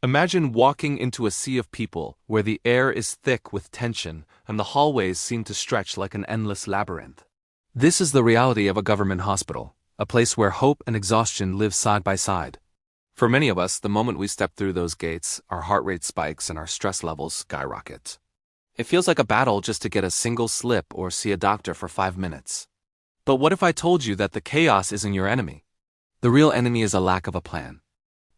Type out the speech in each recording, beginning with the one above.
Imagine walking into a sea of people where the air is thick with tension and the hallways seem to stretch like an endless labyrinth. This is the reality of a government hospital, a place where hope and exhaustion live side by side. For many of us, the moment we step through those gates, our heart rate spikes and our stress levels skyrocket. It feels like a battle just to get a single slip or see a doctor for 5 minutes. But what if I told you that the chaos isn't your enemy? The real enemy is a lack of a plan.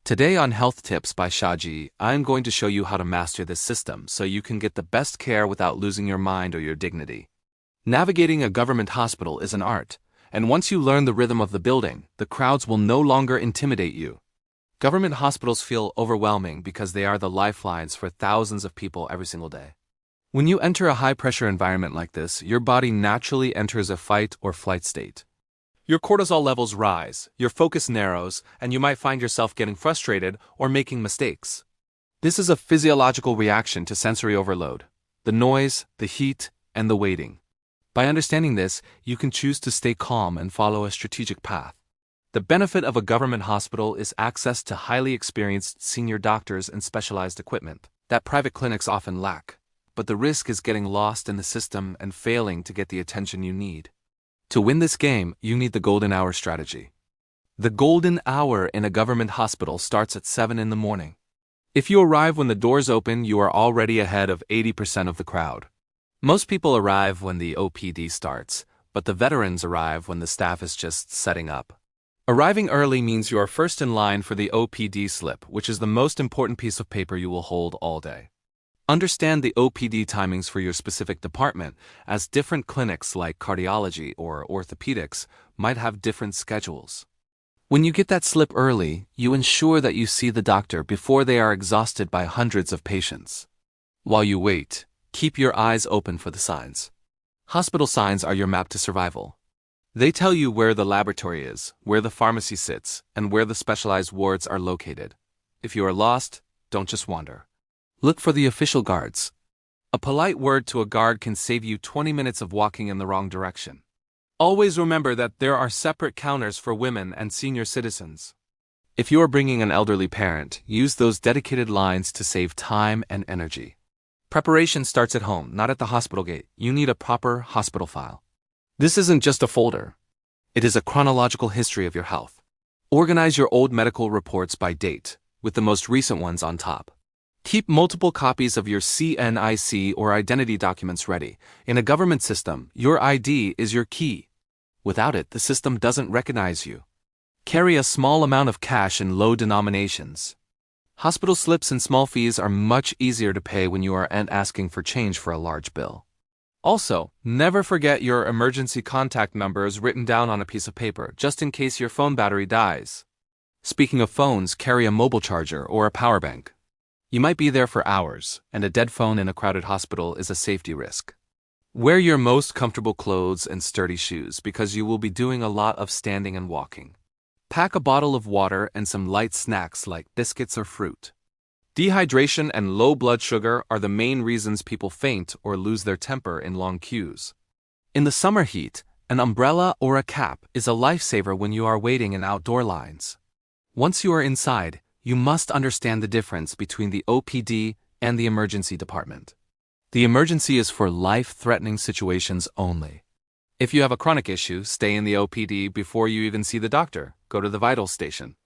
Today on Health Tips by Shaji, I'm going to show you how to master this system so you can get the best care without losing your mind or your dignity. Navigating a government hospital is an art, and once you learn the rhythm of the building, the crowds will no longer intimidate you. Government hospitals feel overwhelming because they are the lifelines for thousands of people every single day. When you enter a high-pressure environment like this, your body naturally enters a fight or flight state. Your cortisol levels rise, your focus narrows, and you might find yourself getting frustrated or making mistakes. This is a physiological reaction to sensory overload, the noise, the heat, and the waiting. By understanding this, you can choose to stay calm and follow a strategic path. The benefit of a government hospital is access to highly experienced senior doctors and specialized equipment that private clinics often lack. But the risk is getting lost in the system and failing to get the attention you need. To win this game, you need the golden hour strategy. The golden hour in a government hospital starts at 7 in the morning. If you arrive when the doors open, you are already ahead of 80% of the crowd. Most people arrive when the OPD starts, but the veterans arrive when the staff is just setting up. Arriving early means you are first in line for the OPD slip, which is the most important piece of paper you will hold all day. Understand the OPD timings for your specific department, as different clinics like cardiology or orthopedics might have different schedules. When you get that slip early, you ensure that you see the doctor before they are exhausted by hundreds of patients. While you wait, keep your eyes open for the signs. Hospital signs are your map to survival. They tell you where the laboratory is, where the pharmacy sits, and where the specialized wards are located. If you are lost, don't just wander. Look for the official guards. A polite word to a guard can save you 20 minutes of walking in the wrong direction. Always remember that there are separate counters for women and senior citizens. If you are bringing an elderly parent, use those dedicated lines to save time and energy. Preparation starts at home, not at the hospital gate. You need a proper hospital file. This isn't just a folder. It is a chronological history of your health. Organize your old medical reports by date, with the most recent ones on top. Keep multiple copies of your CNIC or identity documents ready. In a government system, your ID is your key. Without it, the system doesn't recognize you. Carry a small amount of cash in low denominations. Hospital slips and small fees are much easier to pay when you aren't asking for change for a large bill. Also, never forget your emergency contact numbers written down on a piece of paper, just in case your phone battery dies. Speaking of phones, carry a mobile charger or a power bank. You might be there for hours, and a dead phone in a crowded hospital is a safety risk. Wear your most comfortable clothes and sturdy shoes because you will be doing a lot of standing and walking. Pack a bottle of water and some light snacks like biscuits or fruit. Dehydration and low blood sugar are the main reasons people faint or lose their temper in long queues. In the summer heat, an umbrella or a cap is a lifesaver when you are waiting in outdoor lines. Once you are inside, you must understand the difference between the OPD and the emergency department. The emergency is for life-threatening situations only. If you have a chronic issue, stay in the OPD before you even see the doctor. Go to the vital station.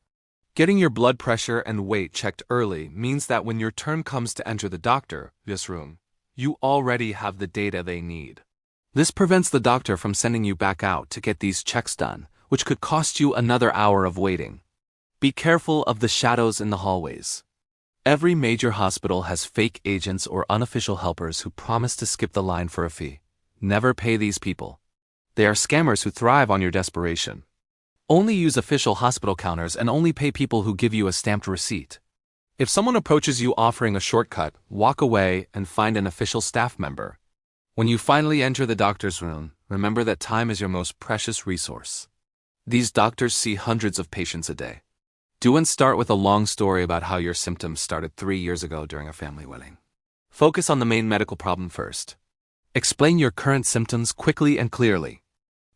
Getting your blood pressure and weight checked early means that when your turn comes to enter the doctor's room, you already have the data they need. This prevents the doctor from sending you back out to get these checks done, which could cost you another hour of waiting. Be careful of the shadows in the hallways. Every major hospital has fake agents or unofficial helpers who promise to skip the line for a fee. Never pay these people. They are scammers who thrive on your desperation. Only use official hospital counters and only pay people who give you a stamped receipt. If someone approaches you offering a shortcut, walk away and find an official staff member. When you finally enter the doctor's room, remember that time is your most precious resource. These doctors see hundreds of patients a day. Do and start with a long story about how your symptoms started 3 years ago during a family wedding. Focus on the main medical problem first. Explain your current symptoms quickly and clearly.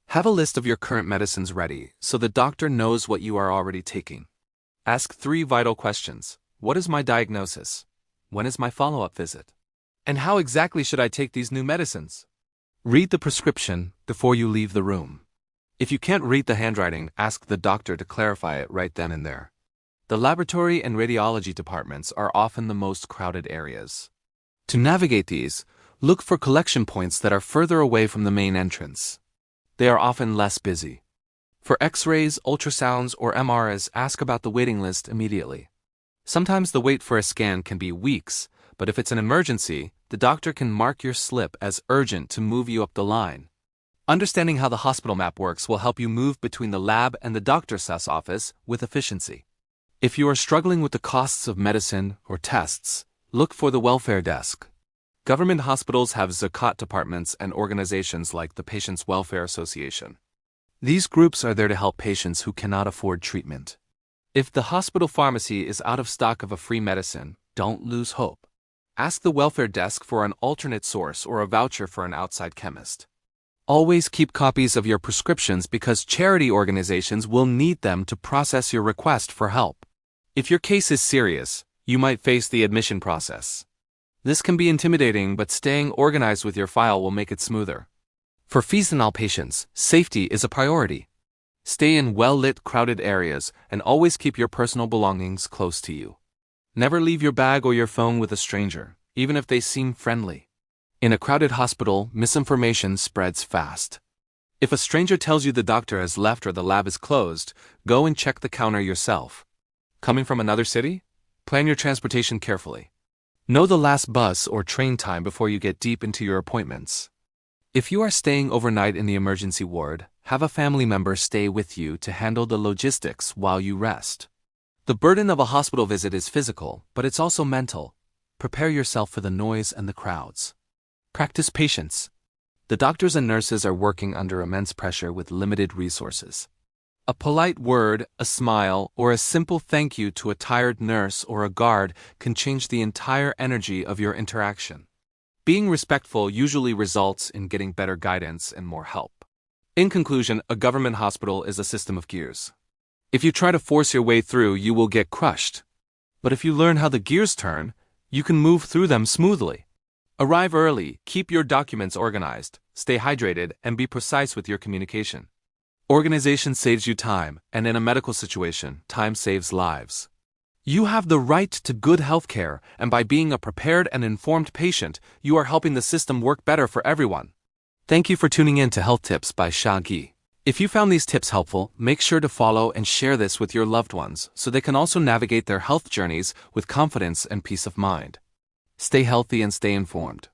Have a list of your current medicines ready so the doctor knows what you are already taking. Ask 3 vital questions. What is my diagnosis? When is my follow-up visit? And how exactly should I take these new medicines? Read the prescription before you leave the room. If you can't read the handwriting, ask the doctor to clarify it right then and there. The laboratory and radiology departments are often the most crowded areas. To navigate these, look for collection points that are further away from the main entrance. They are often less busy. For X-rays, ultrasounds, or MRIs, ask about the waiting list immediately. Sometimes the wait for a scan can be weeks, but if it's an emergency, the doctor can mark your slip as urgent to move you up the line. Understanding how the hospital map works will help you move between the lab and the doctor's office with efficiency. If you are struggling with the costs of medicine or tests, look for the welfare desk. Government hospitals have Zakat departments and organizations like the Patients' Welfare Association. These groups are there to help patients who cannot afford treatment. If the hospital pharmacy is out of stock of a free medicine, don't lose hope. Ask the welfare desk for an alternate source or a voucher for an outside chemist. Always keep copies of your prescriptions because charity organizations will need them to process your request for help. If your case is serious, you might face the admission process. This can be intimidating, but staying organized with your file will make it smoother. For fentanyl patients, safety is a priority. Stay in well-lit, crowded areas and always keep your personal belongings close to you. Never leave your bag or your phone with a stranger, even if they seem friendly. In a crowded hospital, misinformation spreads fast. If a stranger tells you the doctor has left or the lab is closed, go and check the counter yourself. Coming from another city? Plan your transportation carefully. Know the last bus or train time before you get deep into your appointments. If you are staying overnight in the emergency ward, have a family member stay with you to handle the logistics while you rest. The burden of a hospital visit is physical, but it's also mental. Prepare yourself for the noise and the crowds. Practice patience. The doctors and nurses are working under immense pressure with limited resources. A polite word, a smile, or a simple thank you to a tired nurse or a guard can change the entire energy of your interaction. Being respectful usually results in getting better guidance and more help. In conclusion, a government hospital is a system of gears. If you try to force your way through, you will get crushed. But if you learn how the gears turn, you can move through them smoothly. Arrive early, keep your documents organized, stay hydrated, and be precise with your communication. Organization saves you time, and in a medical situation, time saves lives. You have the right to good health care, and by being a prepared and informed patient, you are helping the system work better for everyone. Thank you for tuning in to Health Tips by Shaggy. If you found these tips helpful, make sure to follow and share this with your loved ones so they can also navigate their health journeys with confidence and peace of mind. Stay healthy and stay informed.